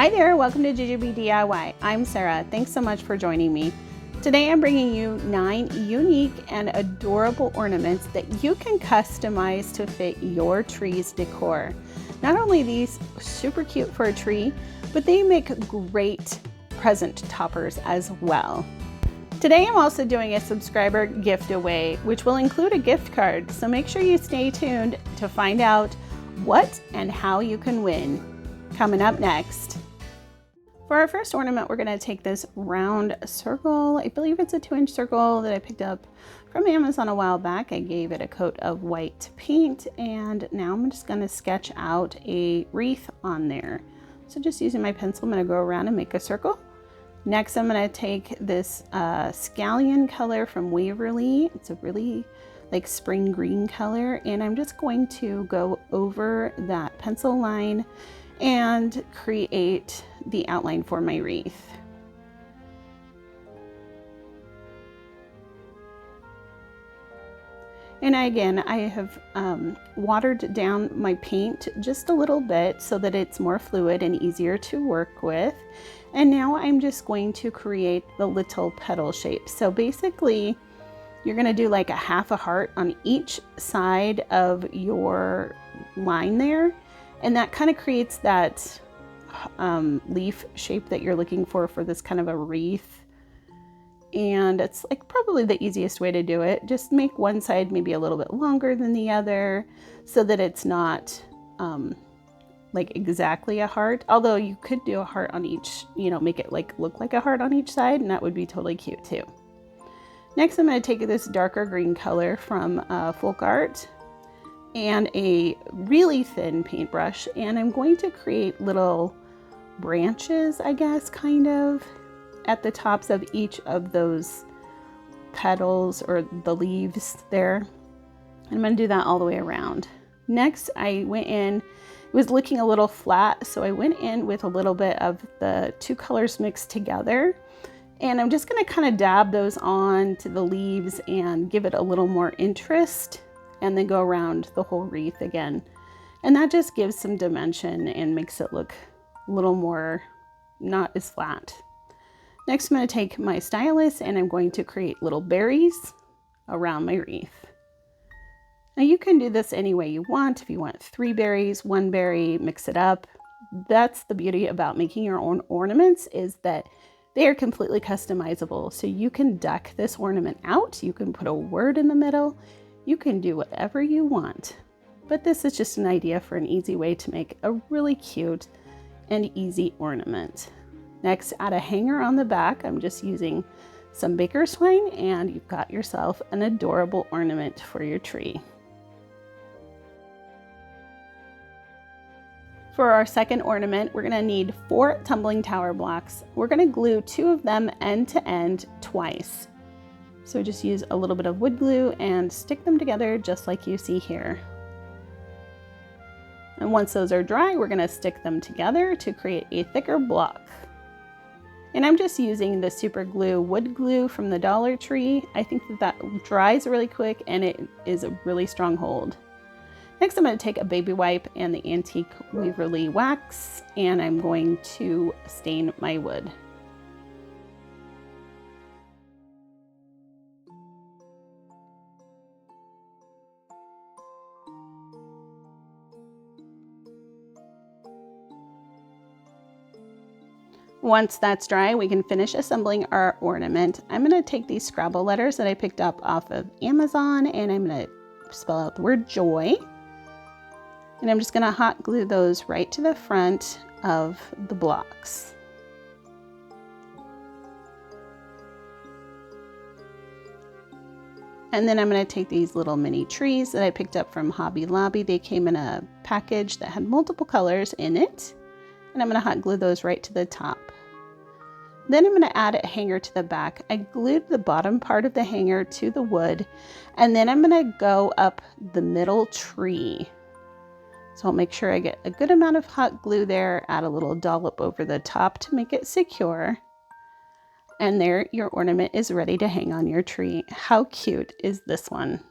Hi there, welcome to Gingerbread DIY. I'm Sarah. Thanks so much for joining me. Today I'm bringing you 9 unique and adorable ornaments that you can customize to fit your tree's decor. Not only are these super cute for a tree, but they make great present toppers as well. Today I'm also doing a subscriber giveaway, which will include a gift card, so make sure you stay tuned to find out what and how you can win. Coming up next. For our first ornament, we're going to take this round circle. I believe it's a 2-inch circle that I picked up from Amazon a while back. I gave it a coat of white paint, and now I'm just going to sketch out a wreath on there. So just using my pencil, I'm going to go around and make a circle. Next, I'm going to take this scallion color from Waverly. It's a really like spring green color, and I'm just going to go over that pencil line and create the outline for my wreath. And again, I have watered down my paint just a little bit so that it's more fluid and easier to work with. And now I'm just going to create the little petal shape. So basically, you're gonna do like a half a heart on each side of your line there. And that kind of creates that leaf shape that you're looking for this kind of a wreath. And it's like probably the easiest way to do it. Just make one side maybe a little bit longer than the other so that it's not like exactly a heart. Although you could do a heart on each, make it like look like a heart on each side, and that would be totally cute too. Next, I'm going to take this darker green color from Folk Art and a really thin paintbrush, and I'm going to create little branches, I guess, kind of at the tops of each of those petals or the leaves there. I'm going to do that all the way around. Next, I went in, it was looking a little flat, so I went in with a little bit of the two colors mixed together, and I'm just going to kind of dab those on to the leaves and give it a little more interest, and then go around the whole wreath again. And that just gives some dimension and makes it look a little more not as flat. Next, I'm going to take my stylus and I'm going to create little berries around my wreath. Now you can do this any way you want. If you want 3 berries, 1 berry, mix it up. That's the beauty about making your own ornaments, is that they are completely customizable. So you can deck this ornament out. You can put a word in the middle. You can do whatever you want, but this is just an idea for an easy way to make a really cute and easy ornament. Next, add a hanger on the back. I'm just using some baker's twine, and you've got yourself an adorable ornament for your tree. For our second ornament, we're going to need 4 tumbling tower blocks. We're going to glue 2 of them end to end twice. So just use a little bit of wood glue and stick them together just like you see here. And once those are dry, we're going to stick them together to create a thicker block. And I'm just using the super glue wood glue from the Dollar Tree. I think that dries really quick and it is a really strong hold. Next, I'm going to take a baby wipe and the antique Waverly wax, and I'm going to stain my wood. Once that's dry, we can finish assembling our ornament. I'm going to take these Scrabble letters that I picked up off of Amazon, and I'm going to spell out the word joy. And I'm just going to hot glue those right to the front of the blocks. And then I'm going to take these little mini trees that I picked up from Hobby Lobby. They came in a package that had multiple colors in it. And I'm going to hot glue those right to the top. Then I'm going to add a hanger to the back. I glued the bottom part of the hanger to the wood, and then I'm going to go up the middle tree. So I'll make sure I get a good amount of hot glue there, add a little dollop over the top to make it secure. And there, your ornament is ready to hang on your tree. How cute is this one?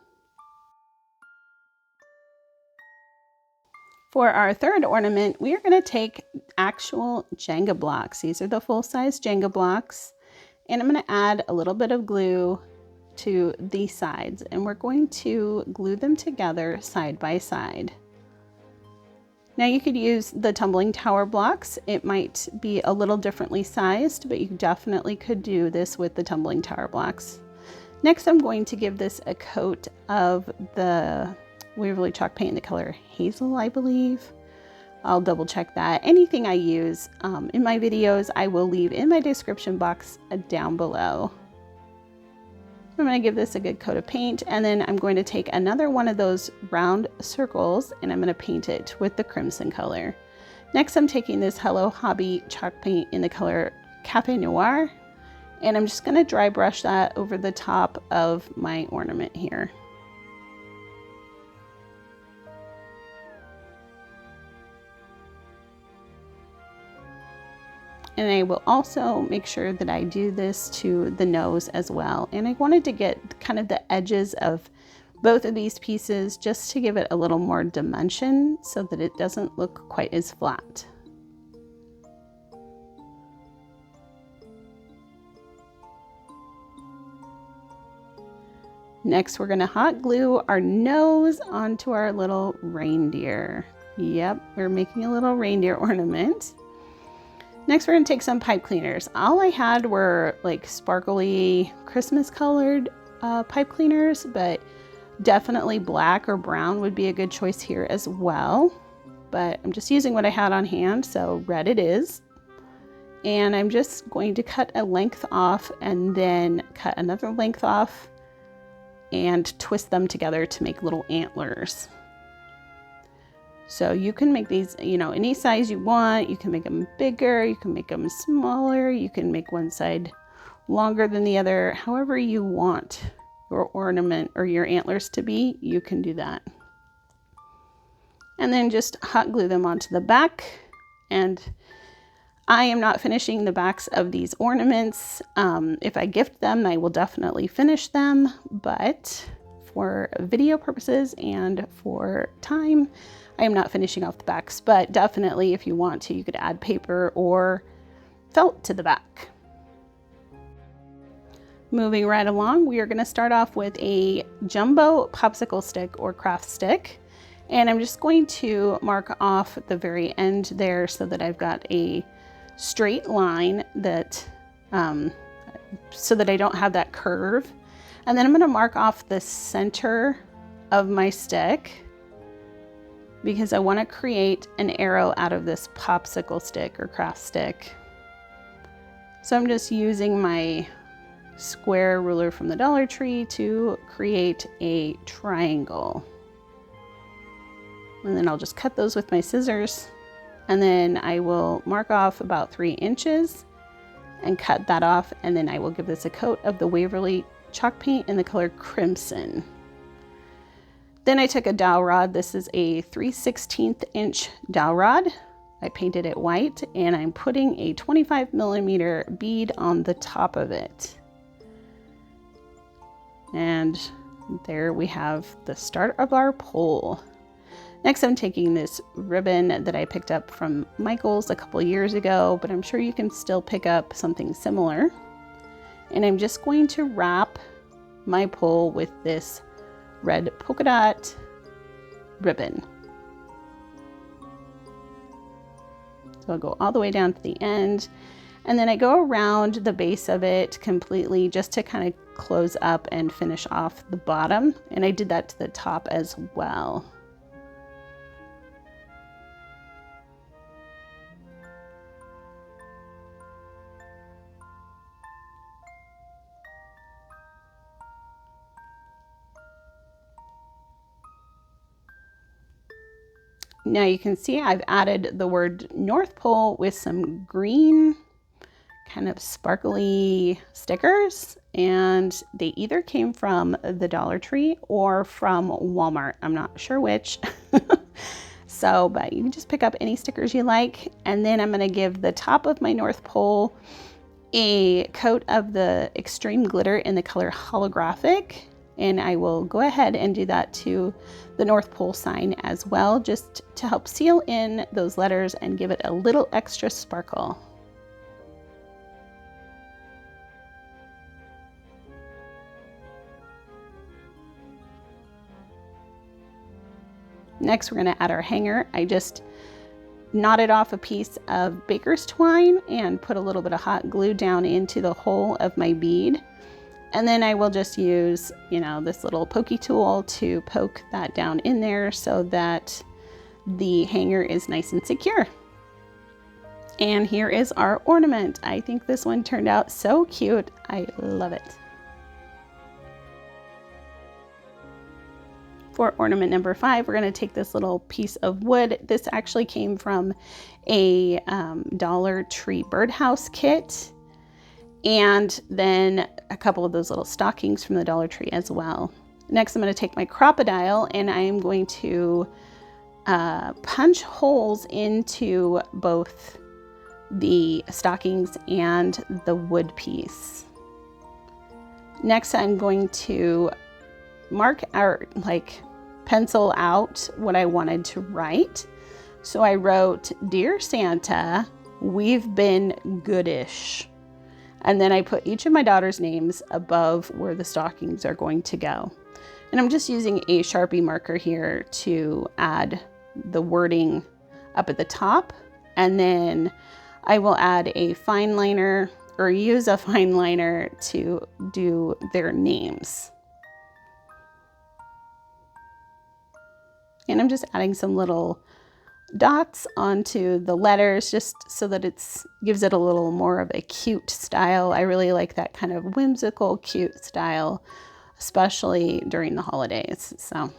For our third ornament, we are going to take actual Jenga blocks. These are the full-size Jenga blocks. And I'm going to add a little bit of glue to these sides. And we're going to glue them together side by side. Now you could use the tumbling tower blocks. It might be a little differently sized, but you definitely could do this with the tumbling tower blocks. Next, I'm going to give this a coat of the Waverly chalk paint in the color Hazel, I believe. I'll double check that. Anything I use in my videos, I will leave in my description box down below. I'm going to give this a good coat of paint, and then I'm going to take another one of those round circles and I'm going to paint it with the crimson color. Next, I'm taking this Hello Hobby chalk paint in the color Cafe Noir, and I'm just going to dry brush that over the top of my ornament here. And I will also make sure that I do this to the nose as well. And I wanted to get kind of the edges of both of these pieces just to give it a little more dimension so that it doesn't look quite as flat. Next, we're going to hot glue our nose onto our little reindeer. Yep, we're making a little reindeer ornament. Next, we're going to take some pipe cleaners. All I had were like sparkly Christmas colored pipe cleaners, but definitely black or brown would be a good choice here as well. But I'm just using what I had on hand, so red it is. And I'm just going to cut a length off and then cut another length off and twist them together to make little antlers. So you can make these, you know, any size you want. You can make them bigger, you can make them smaller, you can make one side longer than the other. However you want your ornament or your antlers to be, you can do that. And then just hot glue them onto the back. And I am not finishing the backs of these ornaments. If I gift them, I will definitely finish them, but for video purposes and for time, I am not finishing off the backs, but definitely if you want to, you could add paper or felt to the back. Moving right along, we are going to start off with a jumbo popsicle stick or craft stick. And I'm just going to mark off the very end there so that I've got a straight line that, so that I don't have that curve. And then I'm going to mark off the center of my stick, because I want to create an arrow out of this popsicle stick or craft stick. So I'm just using my square ruler from the Dollar Tree to create a triangle. And then I'll just cut those with my scissors. And then I will mark off about 3 inches and cut that off. And then I will give this a coat of the Waverly chalk paint in the color crimson. Then I took a dowel rod. This is a 3/16 inch dowel rod. I painted it white and I'm putting a 25mm bead on the top of it. And there we have the start of our pole. Next, I'm taking this ribbon that I picked up from Michael's a couple years ago, but I'm sure you can still pick up something similar. And I'm just going to wrap my pole with this red polka dot ribbon. So I'll go all the way down to the end, and then I go around the base of it completely just to kind of close up and finish off the bottom. And I did that to the top as well. Now you can see I've added the word North Pole with some green kind of sparkly stickers, and they either came from the Dollar Tree or from Walmart. I'm not sure which. So, but you can just pick up any stickers you like. And then I'm going to give the top of my North Pole a coat of the extreme glitter in the color holographic. And I will go ahead and do that to the North Pole sign as well, just to help seal in those letters and give it a little extra sparkle. Next, we're going to add our hanger. I just knotted off a piece of baker's twine and put a little bit of hot glue down into the hole of my bead. And then I will just use, this little pokey tool to poke that down in there so that the hanger is nice and secure. And here is our ornament. I think this one turned out so cute. I love it. For ornament number 5, we're going to take this little piece of wood. This actually came from a Dollar Tree birdhouse kit, and then a couple of those little stockings from the Dollar Tree as well. Next, I'm going to take my crocodile and I am going to punch holes into both the stockings and the wood piece. Next, I'm going to mark out, pencil out what I wanted to write. So I wrote, "Dear Santa, we've been goodish." And then I put each of my daughter's names above where the stockings are going to go. And I'm just using a Sharpie marker here to add the wording up at the top. And then I will add a fine liner, or use a fine liner to do their names. And I'm just adding some little dots onto the letters just so that gives it a little more of a cute style. I really like that kind of whimsical, cute style, especially during the holidays. So.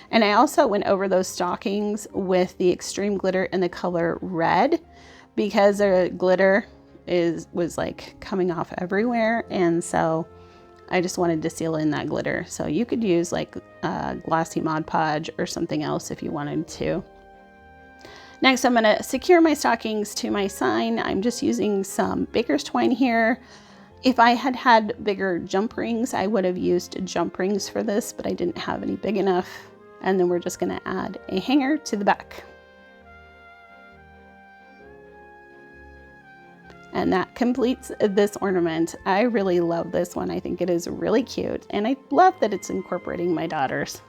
And I also went over those stockings with the extreme glitter in the color red, because the glitter was coming off everywhere, and so I just wanted to seal in that glitter. So you could use glossy Mod Podge or something else if you wanted to. Next, I'm going to secure my stockings to my sign. I'm just using some baker's twine here. If I had had bigger jump rings, I would have used jump rings for this, but I didn't have any big enough. And then we're just going to add a hanger to the back. And that completes this ornament. I really love this one. I think it is really cute, and I love that it's incorporating my daughters.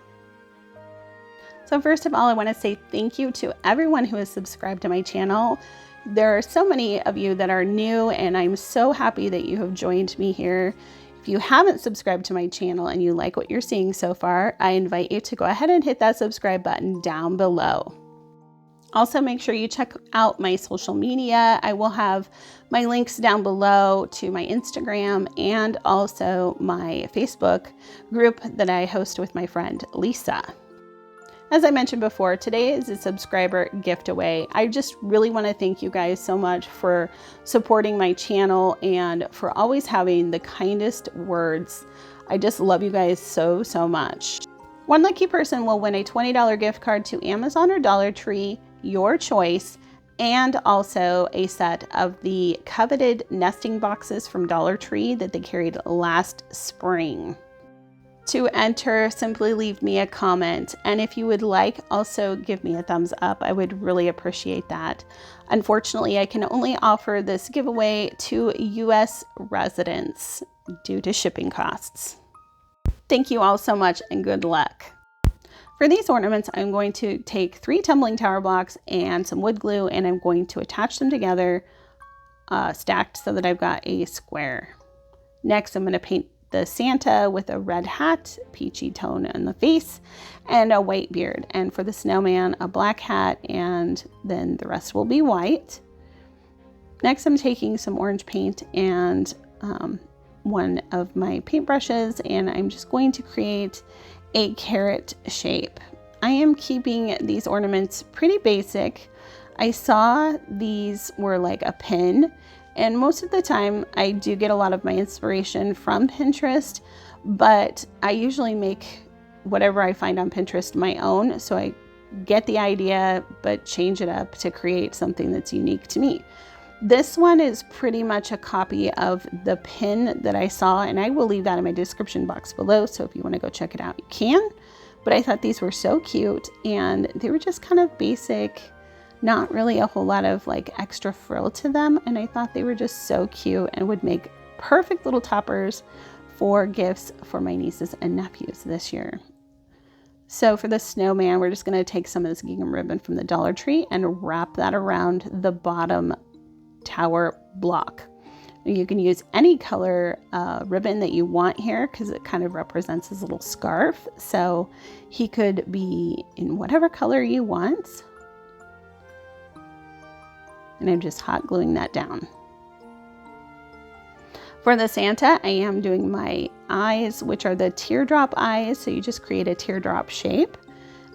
So first of all, I want to say thank you to everyone who has subscribed to my channel. There are so many of you that are new, and I'm so happy that you have joined me here. If you haven't subscribed to my channel and you like what you're seeing so far, I invite you to go ahead and hit that subscribe button down below. Also, make sure you check out my social media. I will have my links down below to my Instagram and also my Facebook group that I host with my friend Lisa. As I mentioned before, today is a subscriber giveaway. I just really want to thank you guys so much for supporting my channel and for always having the kindest words. I just love you guys so, so much. One lucky person will win a $20 gift card to Amazon or Dollar Tree, your choice, and also a set of the coveted nesting boxes from Dollar Tree that they carried last spring. To enter, simply leave me a comment, and if you would like, also give me a thumbs up. I would really appreciate that. Unfortunately, I can only offer this giveaway to US residents due to shipping costs. Thank you all so much, and good luck. For these ornaments, I'm going to take 3 tumbling tower blocks and some wood glue, and I'm going to attach them together stacked so that I've got a square. Next, I'm going to paint the Santa with a red hat, peachy tone on the face, and a white beard. And for the snowman, a black hat, and then the rest will be white. Next, I'm taking some orange paint and one of my paintbrushes, and I'm just going to create a carrot shape. I am keeping these ornaments pretty basic. I saw these were like a pin, and most of the time I do get a lot of my inspiration from Pinterest, but I usually make whatever I find on Pinterest my own. So I get the idea, but change it up to create something that's unique to me. This one is pretty much a copy of the pin that I saw, and I will leave that in my description box below, so if you want to go check it out, you can. But I thought these were so cute, and they were just kind of basic, not really a whole lot of like extra frill to them, and I thought they were just so cute and would make perfect little toppers for gifts for my nieces and nephews this year. So for the snowman, we're just going to take some of this gingham ribbon from the Dollar Tree and wrap that around the bottom tower block. You can use any color ribbon that you want here because it kind of represents his little scarf. So he could be in whatever color you want. And I'm just hot gluing that down. For the Santa, I am doing my eyes, which are the teardrop eyes. So you just create a teardrop shape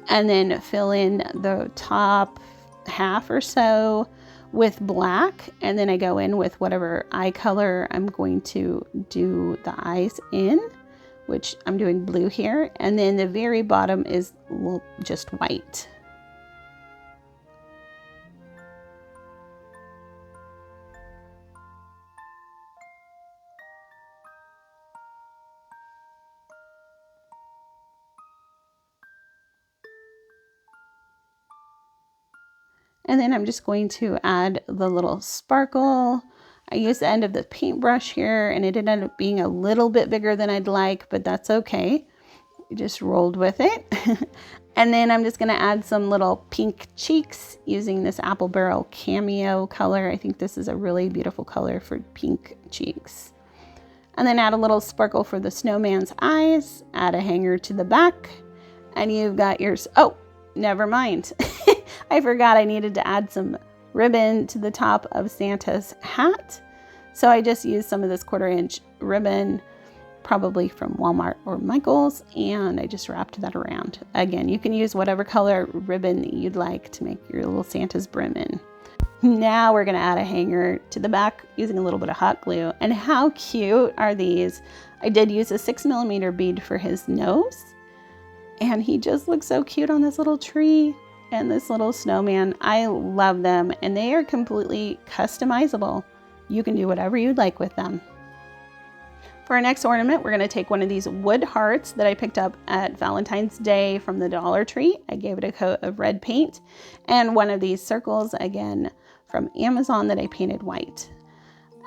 and then fill in the top half or so with black, and then I go in with whatever eye color I'm going to do the eyes in, which I'm doing blue here, and then the very bottom is just white. And then I'm just going to add the little sparkle. I used the end of the paintbrush here, and it ended up being a little bit bigger than I'd like, but that's okay. I just rolled with it. And then I'm just going to add some little pink cheeks using this Apple Barrel Cameo color. I think this is a really beautiful color for pink cheeks. And then add a little sparkle for the snowman's eyes. Add a hanger to the back, and you've got yours. Oh, never mind. I forgot I needed to add some ribbon to the top of Santa's hat. So I just used some of this 1/4 inch ribbon, probably from Walmart or Michael's, and I just wrapped that around. Again, you can use whatever color ribbon that you'd like to make your little Santa's brim in. Now we're gonna add a hanger to the back using a little bit of hot glue. And how cute are these? I did use a 6mm bead for his nose, and he just looks so cute on this little tree. And this little snowman, I love them, and they are completely customizable. You can do whatever you'd like with them. For our next ornament, we're gonna take one of these wood hearts that I picked up at Valentine's Day from the Dollar Tree. I gave it a coat of red paint, and one of these circles, again, from Amazon that I painted white.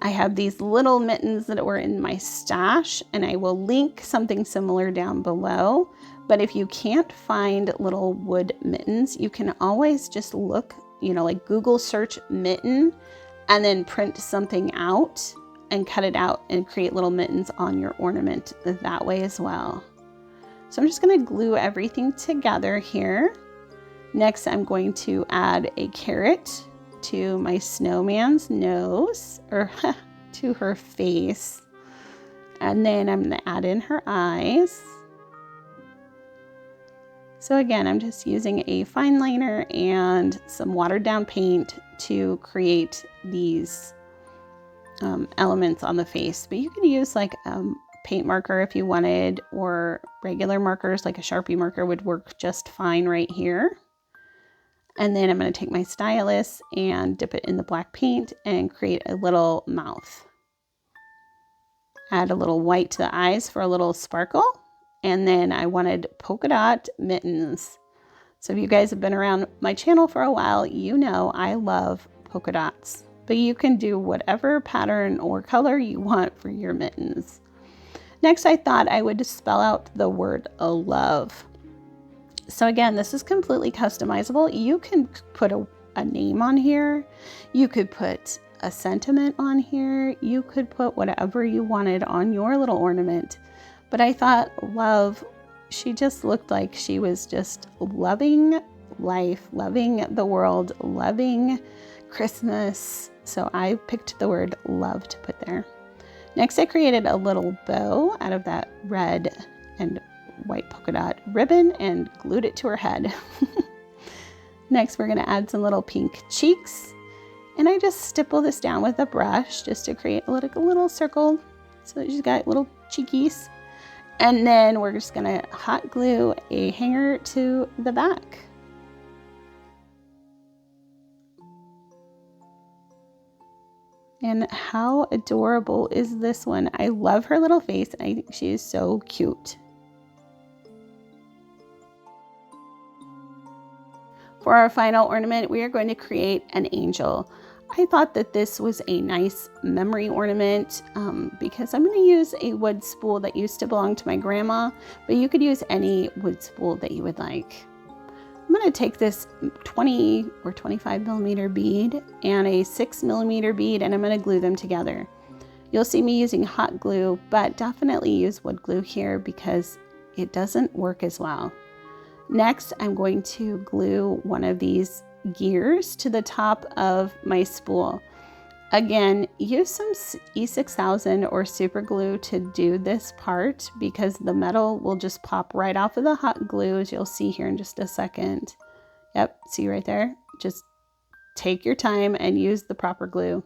I have these little mittens that were in my stash, and I will link something similar down below. But if you can't find little wood mittens, you can always just look, like Google search mitten and then print something out and cut it out and create little mittens on your ornament that way as well. So I'm just going to glue everything together here. Next, I'm going to add a carrot to my snowman's nose, or to her face. And then I'm going to add in her eyes. So again, I'm just using a fine liner and some watered down paint to create these elements on the face. But you can use like paint marker if you wanted, or regular markers like a Sharpie marker would work just fine right here. And then I'm going to take my stylus and dip it in the black paint and create a little mouth. Add a little white to the eyes for a little sparkle. And then I wanted polka dot mittens. So if you guys have been around my channel for a while, you know I love polka dots. But you can do whatever pattern or color you want for your mittens. Next, I thought I would just spell out the word love. So again, this is completely customizable. You can put a name on here. You could put a sentiment on here. You could put whatever you wanted on your little ornament. But I thought love, she just looked like she was just loving life, loving the world, loving Christmas. So I picked the word love to put there. Next, I created a little bow out of that red and white polka dot ribbon and glued it to her head. Next, we're going to add some little pink cheeks. And I just stipple this down with a brush just to create a little circle so that she's got little cheekies. And then we're just gonna hot glue a hanger to the back. And how adorable is this one? I love her little face. I think she is so cute. For our final ornament, we are going to create an angel. I thought that this was a nice memory ornament because I'm going to use a wood spool that used to belong to my grandma, but you could use any wood spool that you would like. I'm going to take this 20 or 25 millimeter bead and a 6 millimeter bead, and I'm going to glue them together. You'll see me using hot glue, but definitely use wood glue here because it doesn't work as well. Next, I'm going to glue one of these gears to the top of my spool. Again, use some E6000 or super glue to do this part because the metal will just pop right off of the hot glue, as you'll see here in just a second. Yep, see right there? Just take your time and use the proper glue.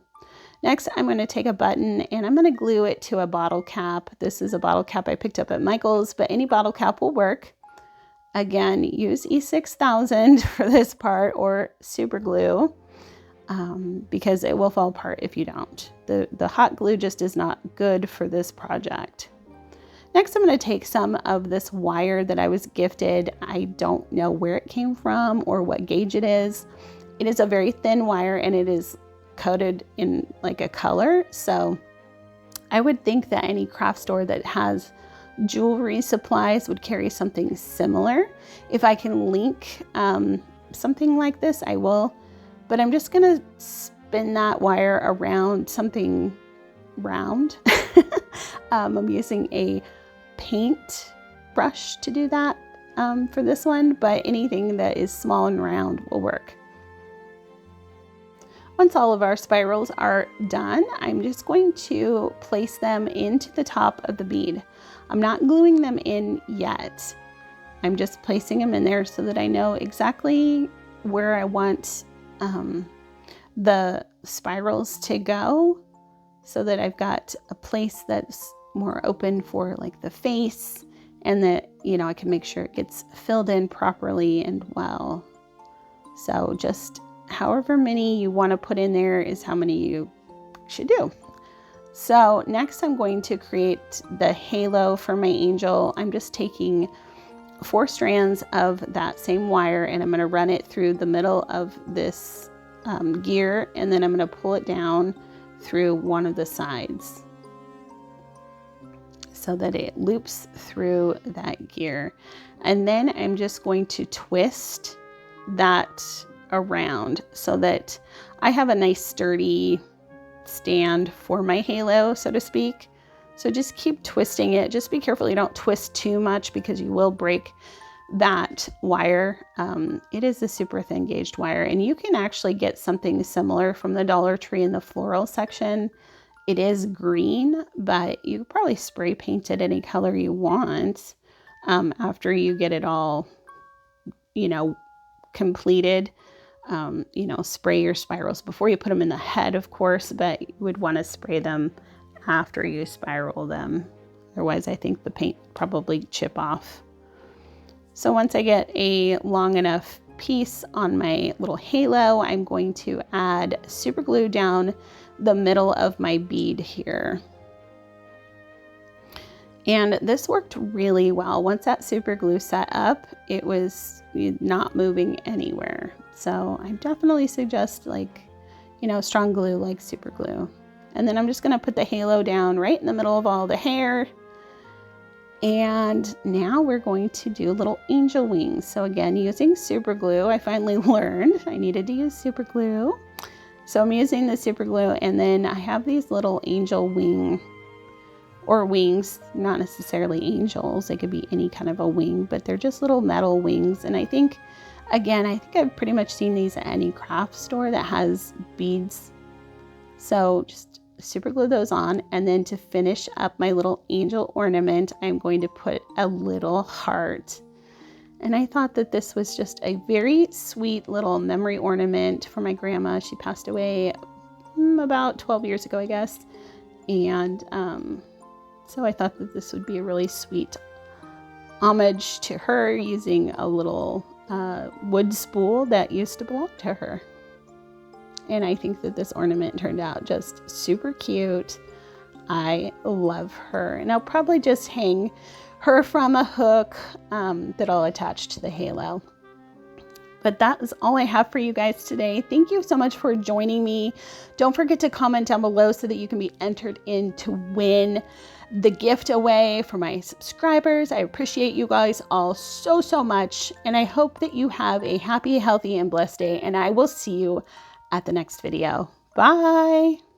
Next, I'm going to take a button and I'm going to glue it to a bottle cap. This is a bottle cap I picked up at Michael's, but any bottle cap will work. Again, use E6000 for this part or super glue because it will fall apart if you don't. The hot glue just is not good for this project. Next, I'm going to take some of this wire that I was gifted. I don't know where it came from or what gauge it is. It is a very thin wire and it is coated in like a color. So I would think that any craft store that has jewelry supplies would carry something similar. If I can link something like this, I will, but I'm just gonna spin that wire around something round. I'm using a paint brush to do that for this one, but anything that is small and round will work. Once all of our spirals are done, I'm just going to place them into the top of the bead. I'm not gluing them in yet. I'm just placing them in there so that I know exactly where I want the spirals to go, so that I've got a place that's more open for like the face, and that, you know, I can make sure it gets filled in properly and well. So just however many you want to put in there is how many you should do. So next I'm going to create the halo for my angel. I'm just taking 4 strands of that same wire and I'm going to run it through the middle of this gear, and then I'm going to pull it down through one of the sides so that it loops through that gear. And then I'm just going to twist that around so that I have a nice sturdy stand for my halo, so to speak. So just keep twisting it. Just be careful you don't twist too much because you will break that wire. It is a super thin gauged wire, and you can actually get something similar from the Dollar Tree in the floral section. It is green, but you could probably spray paint it any color you want after you get it all, you know, completed. You know, spray your spirals before you put them in the head, of course, but you would want to spray them after you spiral them. Otherwise, I think the paint probably chip off. So once I get a long enough piece on my little halo, I'm going to add super glue down the middle of my bead here. And this worked really well. Once that super glue set up, it was not moving anywhere. So I definitely suggest, like, you know, strong glue like super glue. And then I'm just gonna put the halo down right in the middle of all the hair. And now we're going to do little angel wings. So again, using super glue, I finally learned I needed to use super glue. So I'm using the super glue, and then I have these little angel wing or wings, not necessarily angels. They could be any kind of a wing, but they're just little metal wings. And I think, again, I've pretty much seen these at any craft store that has beads. So just super glue those on. And then to finish up my little angel ornament, I'm going to put a little heart. And I thought that this was just a very sweet little memory ornament for my grandma. She passed away about 12 years ago, I guess. And so I thought that this would be a really sweet homage to her, using a little wood spool that used to belong to her. And I think that this ornament turned out just super cute. I love her. And I'll probably just hang her from a hook that I'll attach to the halo. But that is all I have for you guys today. Thank you so much for joining me. Don't forget to comment down below so that you can be entered in to win the gift away for my subscribers. I appreciate you guys all so, so much. And I hope that you have a happy, healthy, and blessed day. And I will see you at the next video. Bye.